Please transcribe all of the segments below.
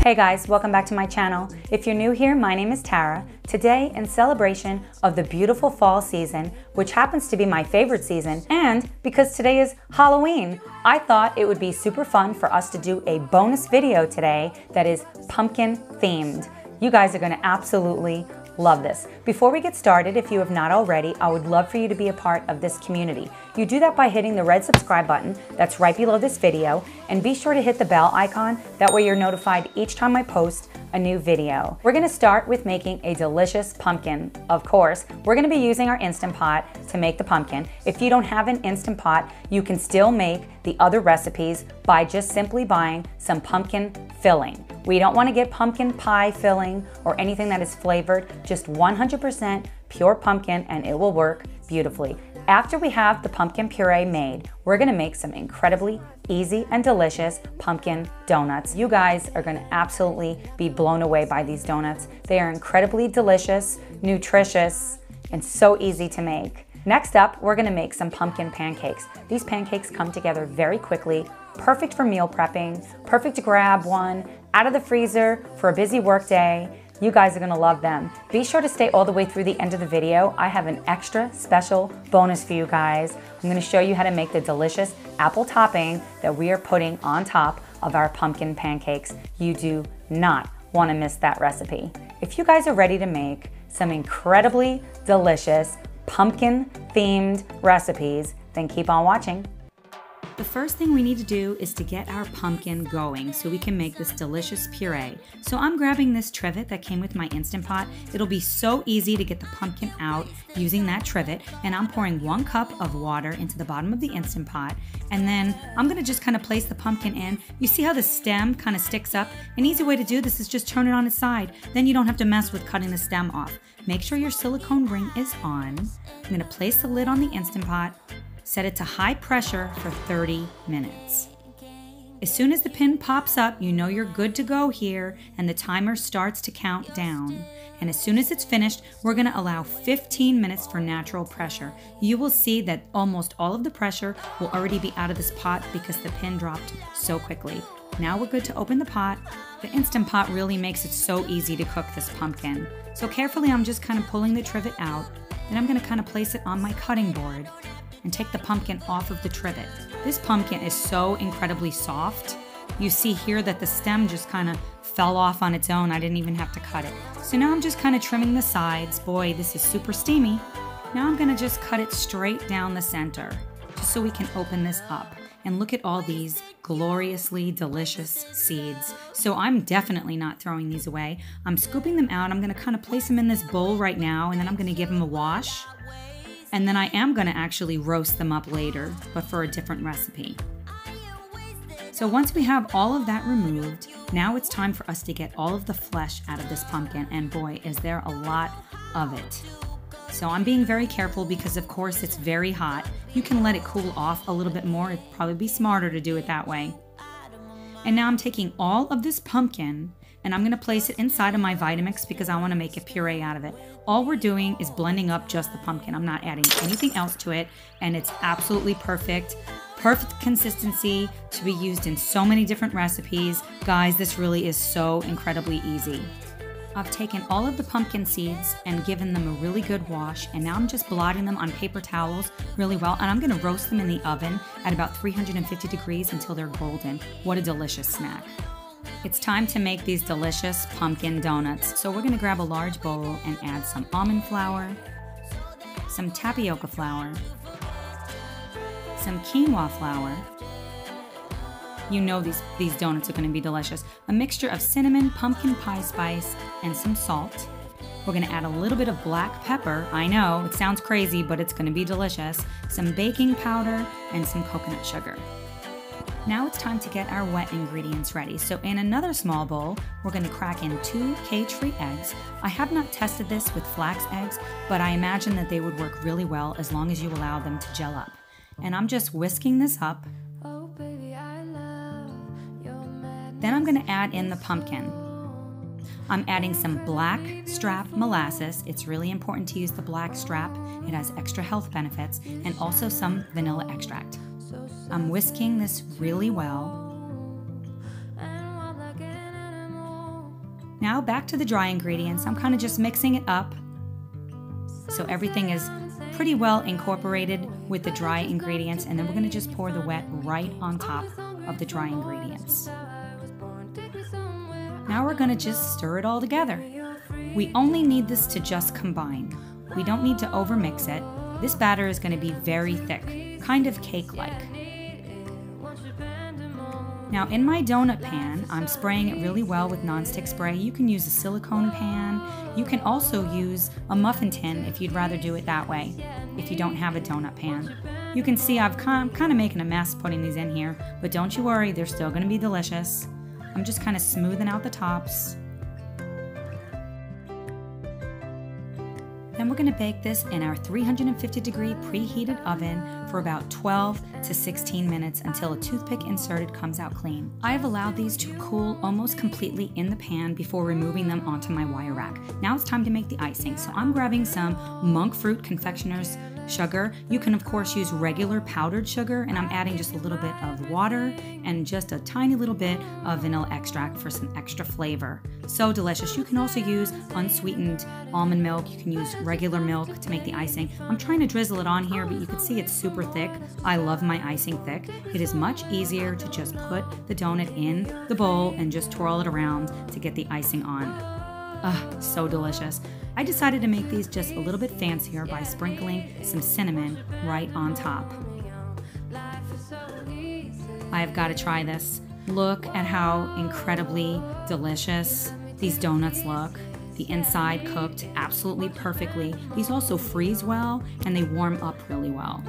Hey guys, welcome back to my channel. If you're new here, my name is Tara. Today, in celebration of the beautiful fall season, which happens to be my favorite season, and because today is Halloween, I thought it would be super fun for us to do a bonus video today that is pumpkin themed. You guys are gonna absolutely love this. Before we get started, if you have not already, I would love for you to be a part of this community. You do that by hitting the red subscribe button that's right below this video, and be sure to hit the bell icon. That way you're notified each time I post a new video. We're gonna start with making a delicious pumpkin. Of course, we're gonna be using our Instant Pot to make the pumpkin. If you don't have an Instant Pot, you can still make the other recipes by just simply buying some pumpkin filling. We don't want to get pumpkin pie filling or anything that is flavored, just 100% pure pumpkin, and it will work beautifully. After we have the pumpkin puree made, we're gonna make some incredibly easy and delicious pumpkin donuts. You guys are gonna absolutely be blown away by these donuts. They are incredibly delicious, nutritious, and so easy to make. Next up, we're gonna make some pumpkin pancakes. These pancakes come together very quickly, perfect for meal prepping, perfect to grab one out of the freezer for a busy work day. You guys are gonna love them. Be sure to stay all the way through the end of the video. I have an extra special bonus for you guys. I'm gonna show you how to make the delicious apple topping that we are putting on top of our pumpkin pancakes. You do not wanna miss that recipe. If you guys are ready to make some incredibly delicious pumpkin themed recipes, then keep on watching. The first thing we need to do is to get our pumpkin going so we can make this delicious puree. So I'm grabbing this trivet that came with my Instant Pot. It'll be so easy to get the pumpkin out using that trivet, and I'm pouring 1 cup of water into the bottom of the Instant Pot, and then I'm gonna just kind of place the pumpkin in. You see how the stem kind of sticks up? An easy way to do this is just turn it on its side. Then you don't have to mess with cutting the stem off. Make sure your silicone ring is on. I'm gonna place the lid on the Instant Pot. Set it to high pressure for 30 minutes. As soon as the pin pops up, you know you're good to go here, and the timer starts to count down. And as soon as it's finished, we're gonna allow 15 minutes for natural pressure. You will see that almost all of the pressure will already be out of this pot because the pin dropped so quickly. Now we're good to open the pot. The Instant Pot really makes it so easy to cook this pumpkin. So carefully, I'm just kind of pulling the trivet out. Then I'm gonna kind of place it on my cutting board and take the pumpkin off of the trivet. This pumpkin is so incredibly soft. You see here that the stem just kind of fell off on its own. I didn't even have to cut it. So now I'm just kind of trimming the sides. Boy, this is super steamy. Now I'm gonna just cut it straight down the center, just so we can open this up. And look at all these gloriously delicious seeds. So I'm definitely not throwing these away. I'm scooping them out. I'm gonna kind of place them in this bowl right now, and then I'm gonna give them a wash. And then I am gonna actually roast them up later, but for a different recipe. So once we have all of that removed, now it's time for us to get all of the flesh out of this pumpkin, and boy, is there a lot of it. So I'm being very careful because of course it's very hot. You can let it cool off a little bit more. It'd probably be smarter to do it that way. And now I'm taking all of this pumpkin and I'm gonna place it inside of my Vitamix because I wanna make a puree out of it. All we're doing is blending up just the pumpkin. I'm not adding anything else to it, and it's absolutely perfect. Perfect consistency to be used in so many different recipes. Guys, this really is so incredibly easy. I've taken all of the pumpkin seeds and given them a really good wash, and now I'm just blotting them on paper towels really well, and I'm gonna roast them in the oven at about 350 degrees until they're golden. What a delicious snack. It's time to make these delicious pumpkin donuts. So we're gonna grab a large bowl and add some almond flour, some tapioca flour, some quinoa flour. You know these donuts are gonna be delicious. A mixture of cinnamon, pumpkin pie spice, and some salt. We're gonna add a little bit of black pepper. I know, it sounds crazy, but it's gonna be delicious. Some baking powder and some coconut sugar. Now it's time to get our wet ingredients ready. So in another small bowl, we're gonna crack in 2 cage-free eggs. I have not tested this with flax eggs, but I imagine that they would work really well as long as you allow them to gel up. And I'm just whisking this up. Then I'm gonna add in the pumpkin. I'm adding some Black Strap Molasses. It's really important to use the Black Strap. It has extra health benefits, and also some vanilla extract. I'm whisking this really well. Now back to the dry ingredients. I'm kind of just mixing it up so everything is pretty well incorporated with the dry ingredients, and then we're going to just pour the wet right on top of the dry ingredients. Now we're going to just stir it all together. We only need this to just combine. We don't need to overmix it. This batter is going to be very thick, kind of cake-like. Now in my donut pan, I'm spraying it really well with nonstick spray. You can use a silicone pan. You can also use a muffin tin if you'd rather do it that way, if you don't have a donut pan. You can see I'm kind of making a mess putting these in here, but don't you worry, they're still going to be delicious. I'm just kind of smoothing out the tops. Then we're going to bake this in our 350-degree preheated oven for about 12 to 16 minutes until a toothpick inserted comes out clean. I have allowed these to cool almost completely in the pan before removing them onto my wire rack. Now it's time to make the icing. So I'm grabbing some monk fruit confectioner's sugar. You can of course use regular powdered sugar, and I'm adding just a little bit of water and just a tiny little bit of vanilla extract for some extra flavor. So delicious. You can also use unsweetened almond milk. You can use regular milk to make the icing. I'm trying to drizzle it on here, but you can see it's super thick. I love my icing thick. It is much easier to just put the donut in the bowl and just twirl it around to get the icing on. So delicious. I decided to make these just a little bit fancier by sprinkling some cinnamon right on top. I've got to try this. Look at how incredibly delicious these donuts look. The inside cooked absolutely perfectly. These also freeze well and they warm up really well.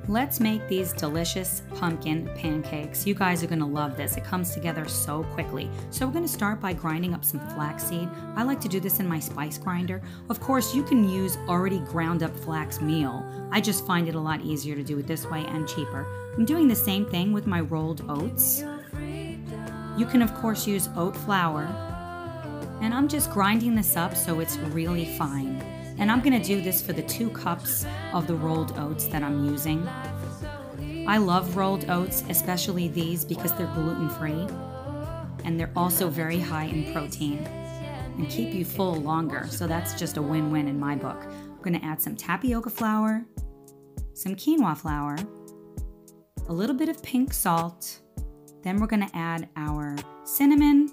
Let's make these delicious pumpkin pancakes. You guys are gonna love this. It comes together so quickly. So we're gonna start by grinding up some flaxseed. I like to do this in my spice grinder. Of course, you can use already ground up flax meal. I just find it a lot easier to do it this way and cheaper. I'm doing the same thing with my rolled oats. You can of course use oat flour. And I'm just grinding this up so it's really fine. And I'm gonna do this for the 2 cups of the rolled oats that I'm using. I love rolled oats, especially these, because they're gluten-free and they're also very high in protein and keep you full longer. So that's just a win-win in my book. I'm gonna add some tapioca flour, some quinoa flour, a little bit of pink salt. Then we're gonna add our cinnamon,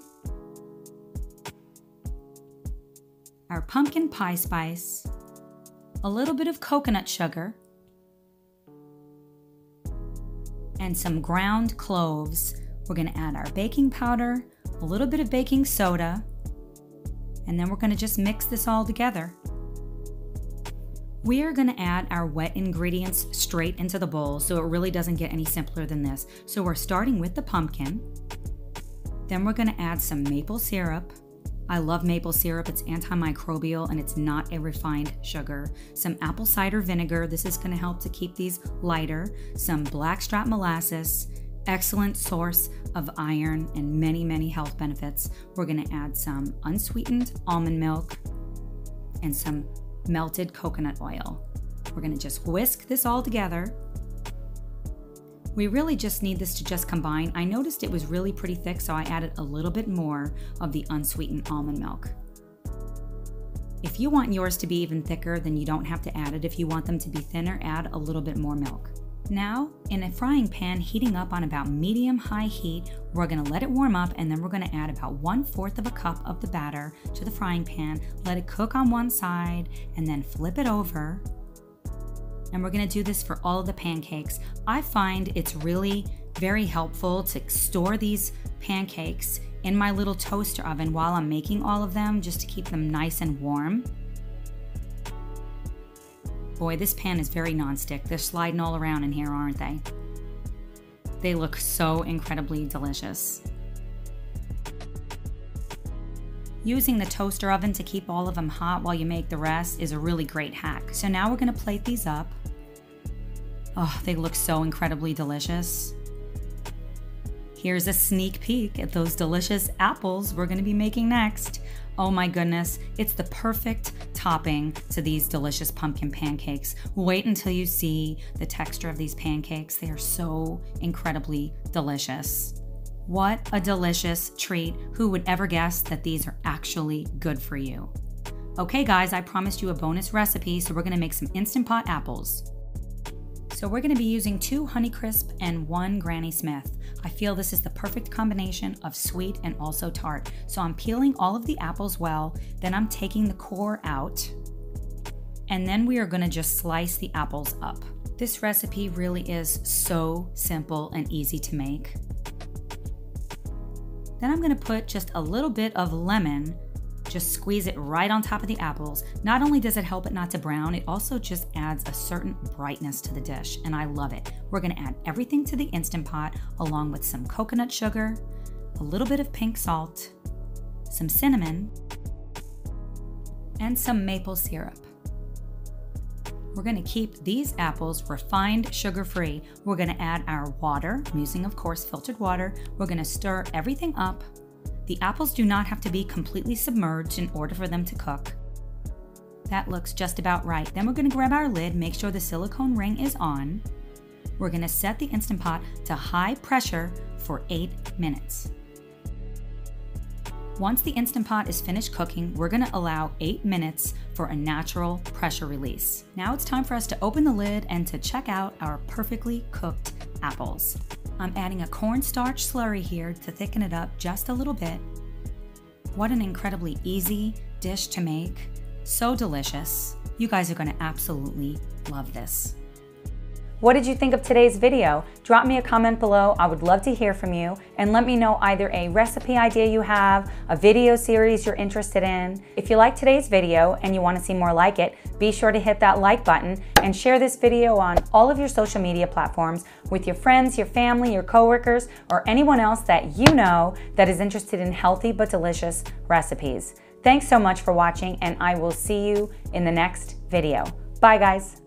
our pumpkin pie spice, a little bit of coconut sugar, and some ground cloves. We're going to add our baking powder, a little bit of baking soda, and then we're going to just mix this all together. We are going to add our wet ingredients straight into the bowl, so it really doesn't get any simpler than this. So we're starting with the pumpkin. Then we're going to add some maple syrup. I love maple syrup. It's antimicrobial and it's not a refined sugar. Some apple cider vinegar. This is going to help to keep these lighter. Some Black Strap Molasses. Excellent source of iron and many, many health benefits. We're going to add some unsweetened almond milk and some melted coconut oil. We're going to just whisk this all together. We really just need this to just combine. I noticed it was really pretty thick, so I added a little bit more of the unsweetened almond milk. If you want yours to be even thicker, then you don't have to add it. If you want them to be thinner, add a little bit more milk. Now, in a frying pan heating up on about medium-high heat, we're gonna let it warm up, and then we're gonna add about 1/4 of a cup of the batter to the frying pan, let it cook on one side, and then flip it over. And we're gonna do this for all of the pancakes. I find it's really very helpful to store these pancakes in my little toaster oven while I'm making all of them, just to keep them nice and warm. Boy, this pan is very nonstick. They're sliding all around in here, aren't they? They look so incredibly delicious. Using the toaster oven to keep all of them hot while you make the rest is a really great hack. So now we're gonna plate these up. Oh, they look so incredibly delicious. Here's a sneak peek at those delicious apples we're gonna be making next. Oh my goodness, it's the perfect topping to these delicious pumpkin pancakes. Wait until you see the texture of these pancakes. They are so incredibly delicious. What a delicious treat. Who would ever guess that these are actually good for you? Okay guys, I promised you a bonus recipe, so we're gonna make some Instant Pot apples. So we're gonna be using 2 Honeycrisp and 1 Granny Smith. I feel this is the perfect combination of sweet and also tart. So I'm peeling all of the apples well, then I'm taking the core out, and then we are gonna just slice the apples up. This recipe really is so simple and easy to make. Then I'm gonna put just a little bit of lemon, just squeeze it right on top of the apples. Not only does it help it not to brown, it also just adds a certain brightness to the dish, and I love it. We're gonna add everything to the Instant Pot along with some coconut sugar, a little bit of pink salt, some cinnamon, and some maple syrup. We're gonna keep these apples refined sugar-free. We're gonna add our water, I'm using of course filtered water. We're gonna stir everything up. The apples do not have to be completely submerged in order for them to cook. That looks just about right. Then we're gonna grab our lid, make sure the silicone ring is on. We're gonna set the Instant Pot to high pressure for 8 minutes. Once the Instant Pot is finished cooking, we're gonna allow 8 minutes for a natural pressure release. Now it's time for us to open the lid and to check out our perfectly cooked apples. I'm adding a cornstarch slurry here to thicken it up just a little bit. What an incredibly easy dish to make. So delicious. You guys are gonna absolutely love this. What did you think of today's video? Drop me a comment below. I would love to hear from you, and let me know either a recipe idea you have, a video series you're interested in. If you like today's video and you want to see more like it, be sure to hit that like button and share this video on all of your social media platforms with your friends, your family, your coworkers, or anyone else that you know that is interested in healthy but delicious recipes. Thanks so much for watching, and I will see you in the next video. Bye guys.